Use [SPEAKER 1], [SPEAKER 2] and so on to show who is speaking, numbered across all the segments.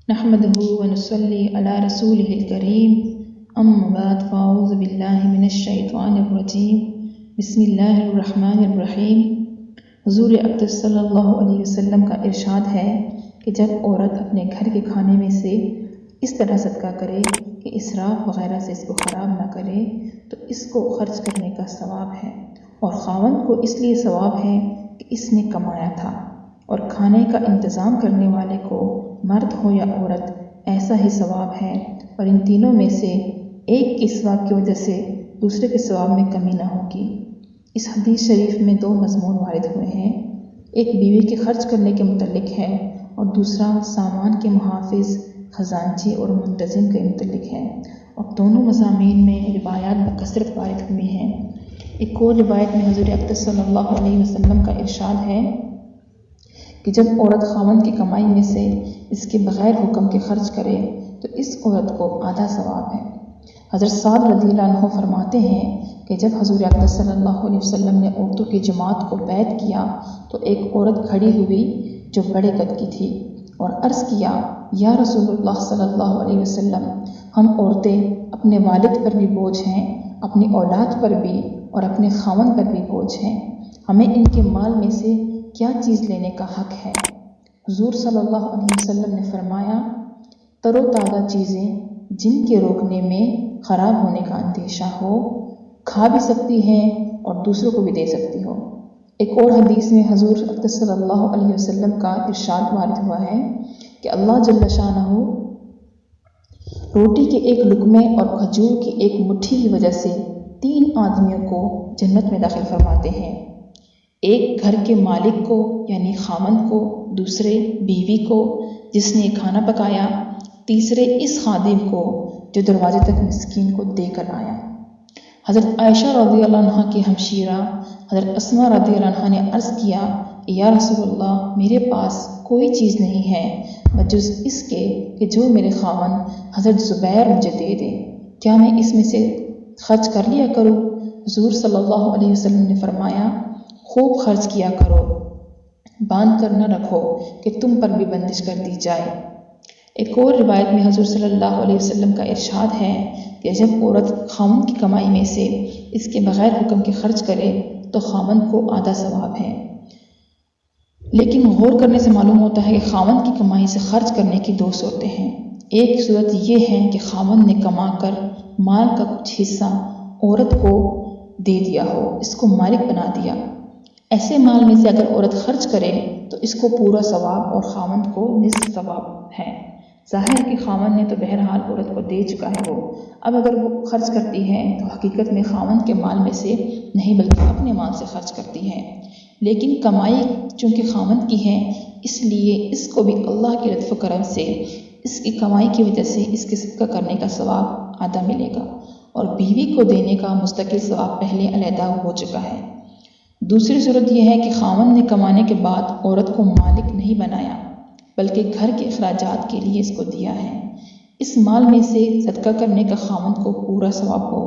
[SPEAKER 1] نحمده ونصلي على رسوله الكريم اما بعد فاعوذ باللہ من الشیطان الرجیم بسم اللہ الرحمن الرحیم۔ حضور اقدس صلی اللہ علیہ وسلم کا ارشاد ہے کہ جب عورت اپنے گھر کے کھانے میں سے اس طرح صدقہ کرے کہ اسراف وغیرہ سے اس کو خراب نہ کرے تو اس کو خرچ کرنے کا ثواب ہے، اور خاوند کو اس لیے ثواب ہے کہ اس نے کمایا تھا، اور کھانے کا انتظام کرنے والے کو مرد ہو یا عورت ایسا ہی ثواب ہے، اور ان تینوں میں سے ایک کے ثواب کی وجہ سے دوسرے کے ثواب میں کمی نہ ہوگی۔ اس حدیث شریف میں دو مضمون وارد ہوئے ہیں، ایک بیوی کے خرچ کرنے کے متعلق ہے اور دوسرا سامان کے محافظ، خزانچی اور منتظم کے متعلق ہے، اور دونوں مضامین میں روایات بکثرت وارد ہوئی ہیں۔ ایک اور روایت میں حضور اقدس صلی اللہ علیہ وسلم کا ارشاد ہے کہ جب عورت خاوند کی کمائی میں سے اس کے بغیر حکم کے خرچ کرے تو اس عورت کو آدھا ثواب ہے۔ حضرت سعد رضی اللہ عنہ فرماتے ہیں کہ جب حضور اقدس صلی اللہ علیہ وسلم نے عورتوں کی جماعت کو بیعت کیا تو ایک عورت کھڑی ہوئی جو بڑے قد کی تھی اور عرض کیا، یا رسول اللہ صلی اللہ علیہ وسلم، ہم عورتیں اپنے والد پر بھی بوجھ ہیں، اپنی اولاد پر بھی اور اپنے خاوند پر بھی بوجھ ہیں، ہمیں ان کے مال میں سے کیا چیز لینے کا حق ہے؟ حضور صلی اللہ علیہ وسلم نے فرمایا، تر و تازہ چیزیں جن کے روکنے میں خراب ہونے کا اندیشہ ہو، کھا بھی سکتی ہیں اور دوسروں کو بھی دے سکتی ہو۔ ایک اور حدیث میں حضور اقدس صلی اللہ علیہ وسلم کا ارشاد وارد ہوا ہے کہ اللہ جل شانہ روٹی کے ایک لقمے اور کھجور کی ایک مٹھی کی وجہ سے 3 آدمیوں کو جنت میں داخل فرماتے ہیں، ایک گھر کے مالک کو یعنی خاوند کو، دوسرے بیوی کو جس نے کھانا پکایا، تیسرے اس خادم کو جو دروازے تک مسکین کو دے کر آیا۔ حضرت عائشہ رضی اللہ عنہ کی ہمشیرہ حضرت اسماء رضی اللہ عنہ نے عرض کیا، یا رسول اللہ، میرے پاس کوئی چیز نہیں ہے بجز اس کے کہ جو میرے خاوند حضرت زبیر مجھے دے دے، کیا میں اس میں سے خرچ کر لیا کروں؟ حضور صلی اللہ علیہ وسلم نے فرمایا، خوب خرچ کیا کرو، باندھ کر نہ رکھو کہ تم پر بھی بندش کر دی جائے۔ ایک اور روایت میں حضور صلی اللہ علیہ وسلم کا ارشاد ہے کہ جب عورت خاوند کی کمائی میں سے اس کے بغیر حکم کے خرچ کرے تو خاوند کو آدھا ثواب ہے۔ لیکن غور کرنے سے معلوم ہوتا ہے کہ خاوند کی کمائی سے خرچ کرنے کی 2 صورتیں ہیں۔ ایک صورت یہ ہے کہ خاوند نے کما کر مال کا کچھ حصہ عورت کو دے دیا ہو، اس کو مالک بنا دیا۔ ایسے مال میں سے اگر عورت خرچ کرے تو اس کو پورا ثواب اور خاوند کو نصف ثواب ہے۔ ظاہر ہے کہ خاوند نے تو بہرحال عورت کو دے چکا ہے، اب اگر وہ خرچ کرتی ہے تو حقیقت میں خاوند کے مال میں سے نہیں بلکہ اپنے مال سے خرچ کرتی ہے، لیکن کمائی چونکہ خاوند کی ہے اس لیے اس کو بھی اللہ کے لطف و کرم سے اس کی کمائی کی وجہ سے اس کے صدقہ کرنے کا ثواب آدھا ملے گا، اور بیوی کو دینے کا مستقل ثواب پہلے علیحدہ ہو چکا ہے۔ دوسری صورت یہ ہے کہ خاوند نے کمانے کے بعد عورت کو مالک نہیں بنایا بلکہ گھر کے اخراجات کے لیے اس کو دیا ہے، اس مال میں سے صدقہ کرنے کا خاوند کو پورا ثواب ہو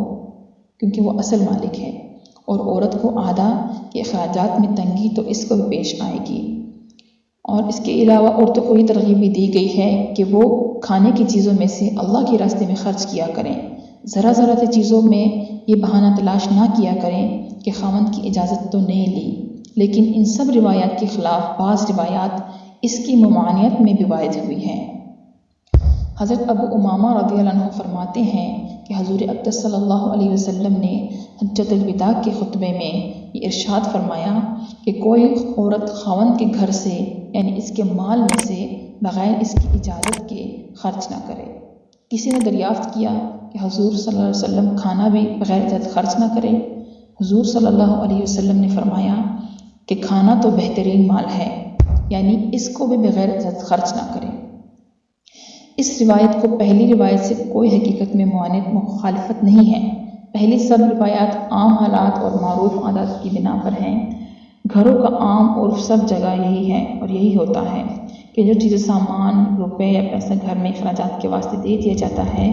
[SPEAKER 1] کیونکہ وہ اصل مالک ہے، اور عورت کو آدھا کے اخراجات میں تنگی تو اس کو بھی پیش آئے گی۔ اور اس کے علاوہ عورتوں کو یہ ترغیب بھی دی گئی ہے کہ وہ کھانے کی چیزوں میں سے اللہ کے راستے میں خرچ کیا کریں، ذرا ذرا سی چیزوں میں یہ بہانہ تلاش نہ کیا کریں کہ خاوند کی اجازت تو نہیں لی، لیکن ان سب روایات کے خلاف بعض روایات اس کی ممانعت میں بھی وارد ہوئی ہیں۔ حضرت ابو امامہ رضی اللہ عنہ فرماتے ہیں کہ حضور اقدس صلی اللہ علیہ وسلم نے حجۃ الوداع کے خطبے میں یہ ارشاد فرمایا کہ کوئی عورت خاوند کے گھر سے یعنی اس کے مال میں سے بغیر اس کی اجازت کے خرچ نہ کرے۔ کسی نے دریافت کیا کہ حضور صلی اللہ علیہ وسلم کھانا بھی بغیر اجازت خرچ نہ کرے؟ حضور صلی اللہ علیہ وسلم نے فرمایا کہ کھانا تو بہترین مال ہے، یعنی اس کو بھی بغیر اجازت خرچ نہ کرے۔ اس روایت کو پہلی روایت سے کوئی حقیقت میں معاند مخالفت نہیں ہے۔ پہلی سب روایات عام حالات اور معروف عادات کی بنا پر ہیں۔ گھروں کا عام عرف سب جگہ یہی ہے اور یہی ہوتا ہے کہ جو چیزیں سامان، روپے یا پیسہ گھر میں اخراجات کے واسطے دے دیا جاتا ہے،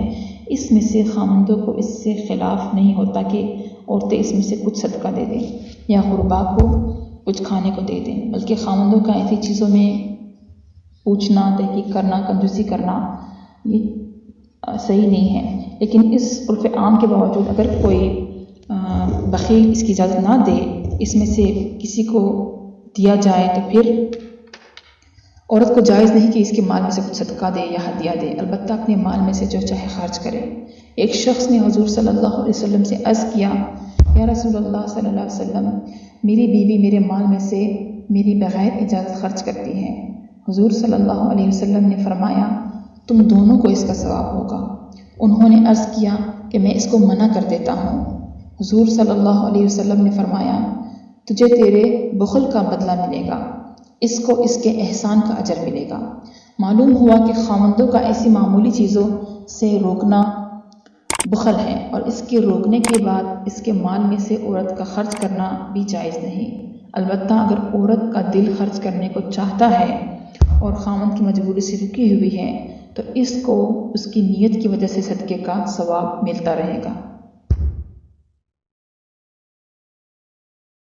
[SPEAKER 1] اس میں سے خاوندوں کو اس سے خلاف نہیں ہوتا کہ عورتیں اس میں سے کچھ صدقہ دے دیں یا غربا کو کچھ کھانے کو دے دیں، بلکہ خاوندوں کا ایسی چیزوں میں پوچھنا، تحقیق کرنا، کنجوسی کرنا یہ صحیح نہیں ہے۔ لیکن اس عرف عام کے باوجود اگر کوئی بخیل اس کی اجازت نہ دے، اس میں سے کسی کو دیا جائے، تو پھر عورت کو جائز نہیں کہ اس کے مال میں سے کچھ صدقہ دے یا ہدیہ دے، البتہ اپنے مال میں سے جو چاہے خرچ کرے۔ ایک شخص نے حضور صلی اللہ علیہ وسلم سے عرض کیا، یا رسول اللہ صلی اللہ علیہ وسلم، میری بیوی میرے مال میں سے میری بغیر اجازت خرچ کرتی ہے۔ حضور صلی اللہ علیہ وسلم نے فرمایا، تم دونوں کو اس کا ثواب ہوگا۔ انہوں نے عرض کیا کہ میں اس کو منع کر دیتا ہوں۔ حضور صلی اللہ علیہ وسلم نے فرمایا، تجھے تیرے بخل کا بدلہ ملے گا، اس کو اس کے احسان کا اجر ملے گا۔ معلوم ہوا کہ خاوندوں کا ایسی معمولی چیزوں سے روکنا بخل ہے، اور اس کے روکنے کے بعد اس کے مال میں سے عورت کا خرچ کرنا بھی جائز نہیں۔ البتہ اگر عورت کا دل خرچ کرنے کو چاہتا ہے اور خاوند کی مجبوری سے رکی ہوئی ہے، تو اس کو اس کی نیت کی وجہ سے صدقے کا ثواب ملتا رہے گا۔